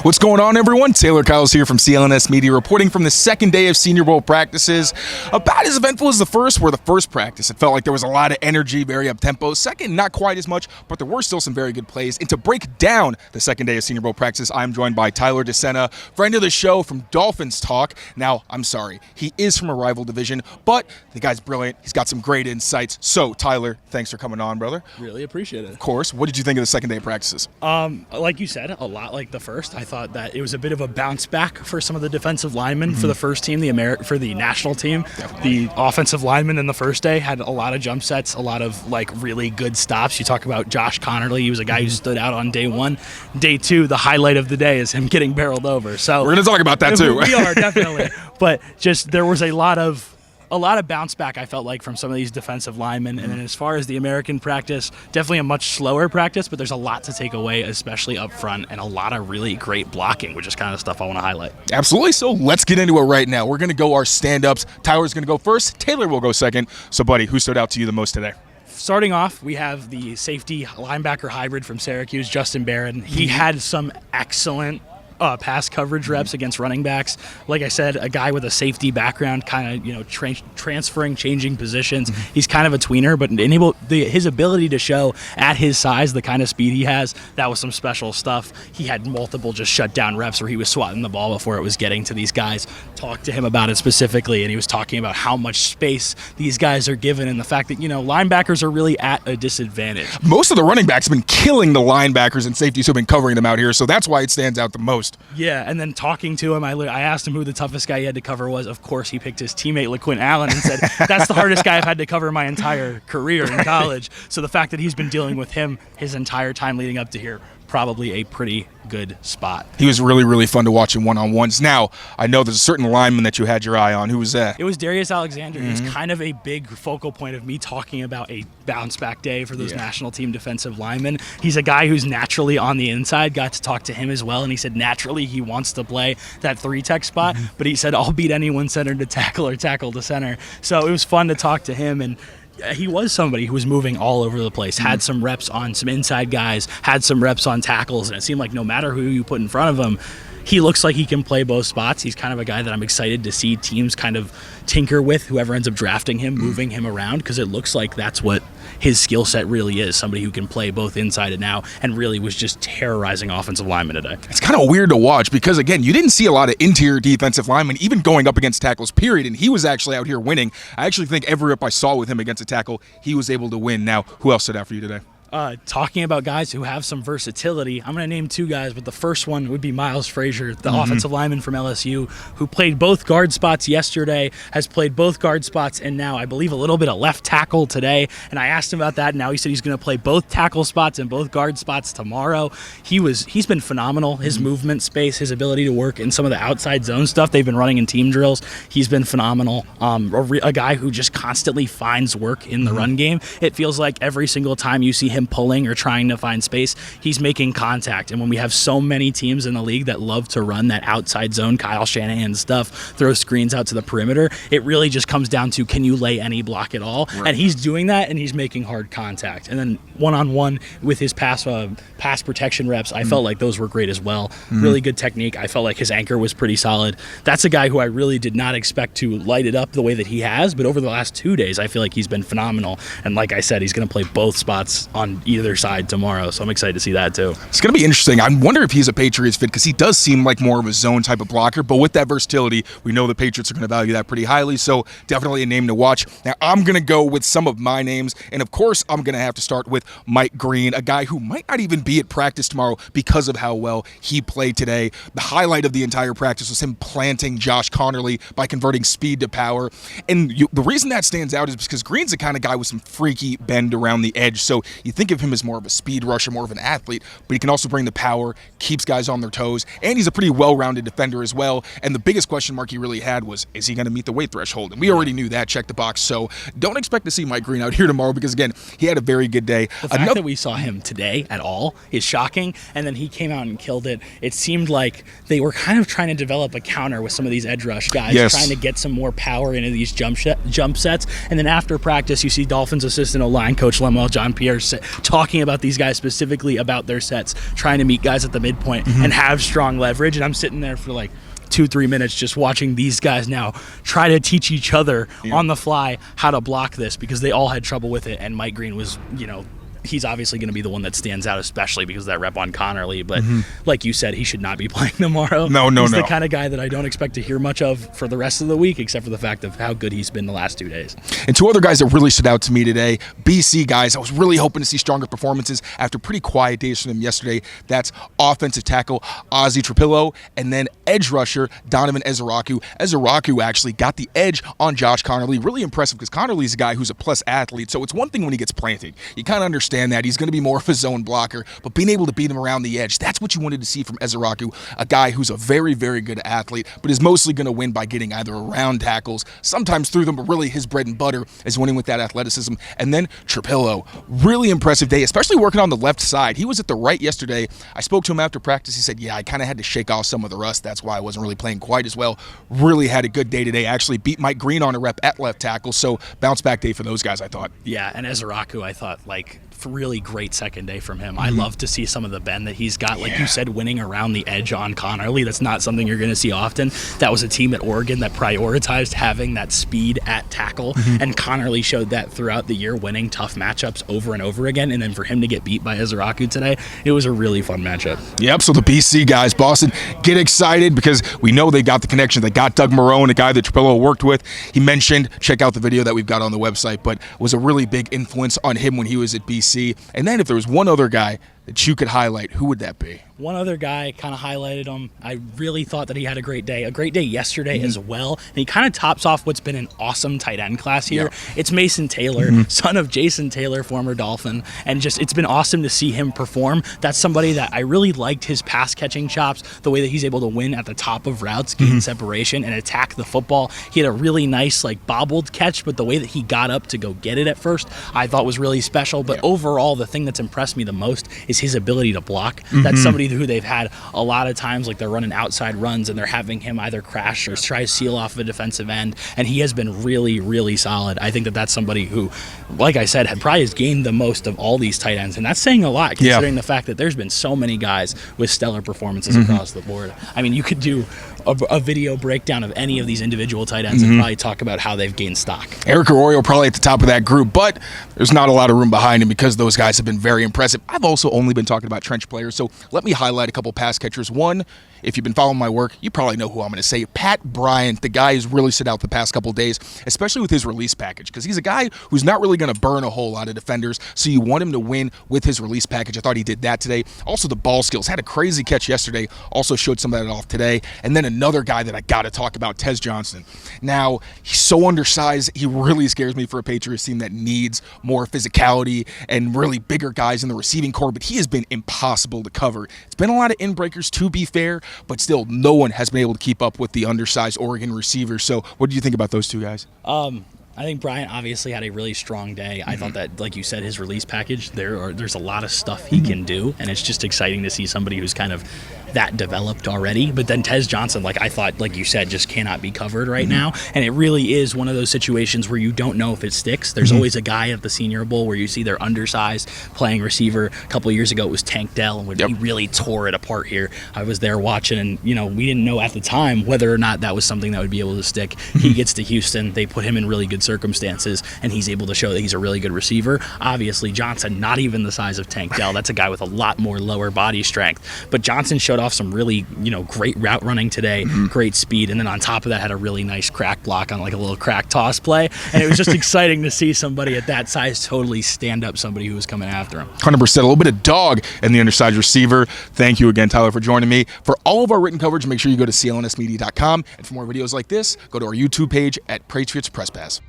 What's going on, everyone? Tayler Kyles here from CLNS Media, reporting from the second day of Senior Bowl practices. About as eventful as the first were the first practice. It felt like there was a lot of energy, very up-tempo. Second, not quite as much, but there were still some very good plays. And to break down the second day of Senior Bowl practice, I'm joined by Tayler Desena, friend of the show from Dolphins Talk. Now, I'm sorry, he is from a rival division, but the guy's brilliant. He's got some great insights. So, Tayler, thanks for coming on, brother. Really appreciate it. Of course. What did you think of the second day of practices? Like you said, a lot like the first. I thought that it was a bit of a bounce back for some of the defensive linemen for the first team, for the national team. Definitely. The offensive linemen in the first day had a lot of jump sets, a lot of really good stops. You talk about Josh Connerly. He was a guy who stood out on day one. Day two, the highlight of the day is him getting barreled over. So we're going to talk about that too. We are, definitely. But just there was a lot of bounce back, I felt like, from some of these defensive linemen. And then as far as the American practice, definitely a much slower practice, but there's a lot to take away, especially up front, and a lot of really great blocking, which is kind of stuff I want to highlight. Absolutely. So let's get into it right now. We're going to go our stand-ups. Tyler's going to go first. Tayler will go second. So, buddy, who stood out to you the most today? Starting off, we have the safety linebacker hybrid from Syracuse, Justin Barron. He had some excellent pass coverage reps against running backs. Like I said, a guy with a safety background, kind of transferring, changing positions. He's kind of a tweener, but his ability to show at his size the kind of speed he has, that was some special stuff. He had multiple just shutdown reps where he was swatting the ball before it was getting to these guys. Talked to him about it specifically, and he was talking about how much space these guys are given and the fact that linebackers are really at a disadvantage. Most of the running backs have been killing the linebackers and safeties who have been covering them out here, so that's why it stands out the most. Yeah, and then talking to him, I asked him who the toughest guy he had to cover was. Of course, he picked his teammate, LaQuint Allen, and said, that's the hardest guy I've had to cover my entire career in college. So the fact that he's been dealing with him his entire time leading up to here, probably a pretty good spot. He was really, really fun to watch in one-on-ones. Now, I know there's a certain lineman that you had your eye on. Who was that? It was Darius Alexander. He was kind of a big focal point of me talking about a bounce-back day for those national team defensive linemen. He's a guy who's naturally on the inside. Got to talk to him as well, and he said naturally he wants to play that 3-tech spot, but he said, I'll beat anyone center to tackle or tackle to center. So it was fun to talk to him, and he was somebody who was moving all over the place, had some reps on some inside guys, had some reps on tackles, and it seemed like no matter who you put in front of him, he looks like he can play both spots. He's kind of a guy that I'm excited to see teams kind of tinker with, whoever ends up drafting him, moving him around, because it looks like that's what his skill set really is, somebody who can play both inside and out, and really was just terrorizing offensive linemen today. It's kind of weird to watch because, again, you didn't see a lot of interior defensive linemen even going up against tackles, period, and he was actually out here winning. I actually think every rep I saw with him against a tackle, he was able to win. Now, who else stood out for you today? Talking about guys who have some versatility, I'm going to name two guys, but the first one would be Miles Frazier, the offensive lineman from LSU, who played both guard spots yesterday, has played both guard spots, and now I believe a little bit of left tackle today. And I asked him about that, and now he said he's going to play both tackle spots and both guard spots tomorrow. He's been phenomenal. His movement space, his ability to work in some of the outside zone stuff they've been running in team drills, he's been phenomenal. A guy who just constantly finds work in the run game. It feels like every single time you see him pulling or trying to find space, he's making contact. And when we have so many teams in the league that love to run that outside zone, Kyle Shanahan stuff, throw screens out to the perimeter, it really just comes down to, can you lay any block at all? Right. And he's doing that, and he's making hard contact. And then one-on-one with his pass protection reps, I felt like those were great as well. Really good technique. I felt like his anchor was pretty solid. That's a guy who I really did not expect to light it up the way that he has, but over the last 2 days, I feel like he's been phenomenal. And like I said, he's going to play both spots on either side tomorrow, so I'm excited to see that too. It's going to be interesting. I wonder if he's a Patriots fit, because he does seem like more of a zone type of blocker, but with that versatility, we know the Patriots are going to value that pretty highly, so definitely a name to watch. Now, I'm going to go with some of my names, and of course, I'm going to have to start with Mike Green, a guy who might not even be at practice tomorrow because of how well he played today. The highlight of the entire practice was him planting Josh Connerly by converting speed to power, and the reason that stands out is because Green's the kind of guy with some freaky bend around the edge, so you think of him as more of a speed rusher, more of an athlete, but he can also bring the power, keeps guys on their toes, and he's a pretty well-rounded defender as well. And the biggest question mark he really had was, is he going to meet the weight threshold? And we already knew that, check the box. So don't expect to see Mike Green out here tomorrow because, again, he had a very good day. The fact that we saw him today at all is shocking, and then he came out and killed it. It seemed like they were kind of trying to develop a counter with some of these edge rush guys, trying to get some more power into these jump sets. And then after practice, you see Dolphins assistant O-line coach Lemuel John Pierre talking about these guys specifically about their sets, trying to meet guys at the midpoint and have strong leverage. And I'm sitting there for like 2-3 minutes just watching these guys now try to teach each other on the fly how to block this, because they all had trouble with it. And Mike Green was, he's obviously going to be the one that stands out, especially because of that rep on Connerly. But like you said, he should not be playing tomorrow. No. He's the kind of guy that I don't expect to hear much of for the rest of the week, except for the fact of how good he's been the last 2 days. And two other guys that really stood out to me today, BC guys. I was really hoping to see stronger performances after pretty quiet days from them yesterday. That's offensive tackle Ozzie Trapillo, and then edge rusher Donovan Ezeraku. Ezeraku actually got the edge on Josh Connerly. Really impressive, because Connerly's a guy who's a plus athlete, so it's one thing when he gets planted. You kind of understand that he's going to be more of a zone blocker, but being able to beat him around the edge, that's what you wanted to see from Ezeraku, a guy who's a very, very good athlete, but is mostly going to win by getting either around tackles, sometimes through them, but really his bread and butter is winning with that athleticism. And then Trapillo, really impressive day, especially working on the left side. He was at the right yesterday. I spoke to him after practice. He said, I kind of had to shake off some of the rust. That's why I wasn't really playing quite as well. Really had a good day today. Actually beat Mike Green on a rep at left tackle, so bounce back day for those guys, I thought. Yeah, and Ezeraku, I thought, really great second day from him. I love to see some of the bend that he's got. Like you said, winning around the edge on Connerly, that's not something you're going to see often. That was a team at Oregon that prioritized having that speed at tackle, and Connerly showed that throughout the year, winning tough matchups over and over again. And then for him to get beat by Ezeraku today, it was a really fun matchup. Yep, so the BC guys, Boston, get excited because we know they got the connection. They got Doug Marone, a guy that Trapillo worked with. He mentioned, check out the video that we've got on the website, but was a really big influence on him when he was at BC. And then if there was one other guy that you could highlight, who would that be? One other guy kind of highlighted him. I really thought that he had a great day yesterday as well. And he kind of tops off what's been an awesome tight end class here. Yeah. It's Mason Taylor, son of Jason Taylor, former Dolphin. And just, it's been awesome to see him perform. That's somebody that I really liked his pass catching chops, the way that he's able to win at the top of routes, gain separation, and attack the football. He had a really nice, bobbled catch, but the way that he got up to go get it at first, I thought was really special. But overall, the thing that's impressed me the most is his ability to block. That's somebody who they've had a lot of times, they're running outside runs and they're having him either crash or try to seal off a defensive end, and he has been really, really solid. I think that that's somebody who, like I said, probably has gained the most of all these tight ends, and that's saying a lot considering the fact that there's been so many guys with stellar performances across the board. I mean, you could do a video breakdown of any of these individual tight ends and probably talk about how they've gained stock. Eric Arroyo probably at the top of that group, but there's not a lot of room behind him because those guys have been very impressive. I've also only been talking about trench players, so let me highlight a couple pass catchers. One, if you've been following my work, you probably know who I'm going to say. Pat Bryant, the guy who's really stood out the past couple days, especially with his release package, because he's a guy who's not really going to burn a whole lot of defenders, so you want him to win with his release package. I thought he did that today. Also, the ball skills. Had a crazy catch yesterday, also showed some of that off today. And then another guy that I got to talk about, Tez Johnson. Now, he's so undersized. He really scares me for a Patriots team that needs more physicality and really bigger guys in the receiving core, but he has been impossible to cover. It's been a lot of in-breakers, to be fair, but still, no one has been able to keep up with the undersized Oregon receivers. So what do you think about those two guys? I think Bryant obviously had a really strong day. I thought that, like you said, his release package, there's a lot of stuff he can do, and it's just exciting to see somebody who's kind of that developed already. But then Tez Johnson, I thought, like you said, just cannot be covered right now. And it really is one of those situations where you don't know if it sticks. There's always a guy at the Senior Bowl where you see they're undersized playing receiver. A couple of years ago, it was Tank Dell, and he really tore it apart here. I was there watching, and we didn't know at the time whether or not that was something that would be able to stick. He gets to Houston, they put him in really good circumstances, and he's able to show that he's a really good receiver. Obviously, Johnson, not even the size of Tank Dell. That's a guy with a lot more lower body strength. But Johnson showed off some really, great route running today, great speed, and then on top of that had a really nice crack block on a little crack toss play. And it was just exciting to see somebody at that size totally stand up somebody who was coming after him. 100%, a little bit of dog in the undersized receiver. Thank you again, Tyler, for joining me. For all of our written coverage, make sure you go to clnsmedia.com. And for more videos like this, go to our YouTube page at Patriots Press Pass.